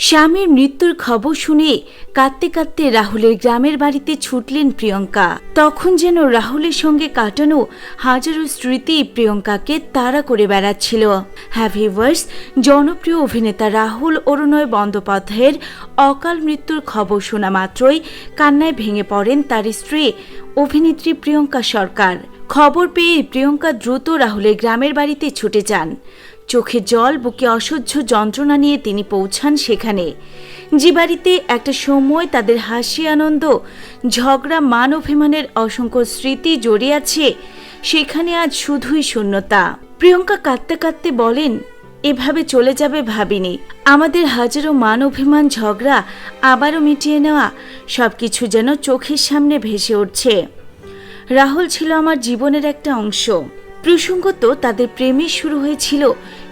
স্বামীর মৃত্যুর খবর শুনে কাঁদতে কাঁদতে রাহুলের গ্রামের বাড়িতে ছুটলেন প্রিয়ঙ্কা। তখন যেন রাহুলের সঙ্গে কাটানো হাজারো স্মৃতি প্রিয়ঙ্কাকে তাড়া করে বেড়াচ্ছিল। ভিউয়ার্স, জনপ্রিয় অভিনেতা রাহুল অরুণয় বন্দ্যোপাধ্যায়ের অকাল মৃত্যুর খবর শোনা মাত্রই কান্নায় ভেঙে পড়েন তার স্ত্রী অভিনেত্রী প্রিয়ঙ্কা সরকার। খবর পেয়ে প্রিয়ঙ্কা দ্রুত রাহুলের গ্রামের বাড়িতে ছুটে যান। চোখে জল, বুকে অসহ্য যন্ত্রণা নিয়ে তিনি পৌঁছান সেখানে, যে বাড়িতে একটা সময় তাদের হাসি, আনন্দ, ঝগড়া, মান অভিমানের অসংখ্য স্মৃতি জড়িয়ে আছে, সেখানে আজ শুধুই শূন্যতা। প্রিয়ঙ্কা কাঁদতে কাঁদতে বলেন, এভাবে চলে যাবে ভাবিনি। আমাদের হাজারো মান অভিমান, ঝগড়া আবারও মিটিয়ে নেওয়া, সবকিছু যেন চোখের সামনে ভেসে উঠছে। রাহুল ছিল আমার জীবনের একটা অংশ। প্রসঙ্গত তাদের প্রেমে শুরু হয়েছিল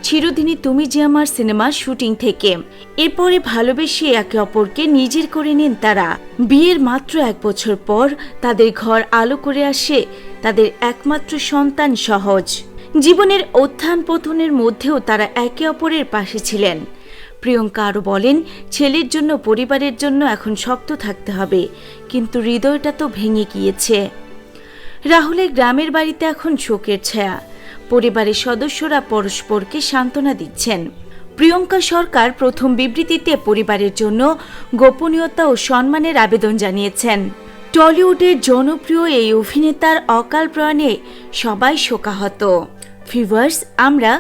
চিরদিনই তুমি যে আমার সিনেমার শুটিং থেকে। এরপরে ভালোবেসে একে অপরকে নিজের করে নেন তারা। বিয়ের মাত্র 1 বছর পর তাদের ঘর আলো করে আসে তাদের একমাত্র সন্তান সহজ। জীবনের উত্থান পতনের মধ্যেও তারা একে অপরের পাশে ছিলেন। প্রিয়ঙ্কা আরও বলেন, ছেলের জন্য, পরিবারের জন্য এখন শক্ত থাকতে হবে, কিন্তু হৃদয়টা তো ভেঙে গিয়েছে। রাহুলের গ্রামের বাড়িতে এখন শোকের ছায়া। পরিবারের সদস্যরা পরস্পরকে সান্ত্বনা দিচ্ছেন। প্রিয়ঙ্কা সরকার প্রথম বিবৃতিতে পরিবারের জন্য গোপনীয়তা ও সম্মানের আবেদন জানিয়েছেন। টলিউডের জনপ্রিয় এই অভিনেতার অকাল প্রয়াণে সবাই শোকাহত। ভিউয়ার্স, আমরা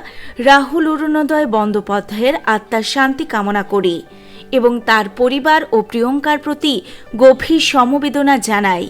রাহুল অরুণোদয় বন্দ্যোপাধ্যায়ের আত্মার শান্তি কামনা করি এবং তার পরিবার ও প্রিয়ঙ্কার প্রতি গভীর সমবেদনা জানাই।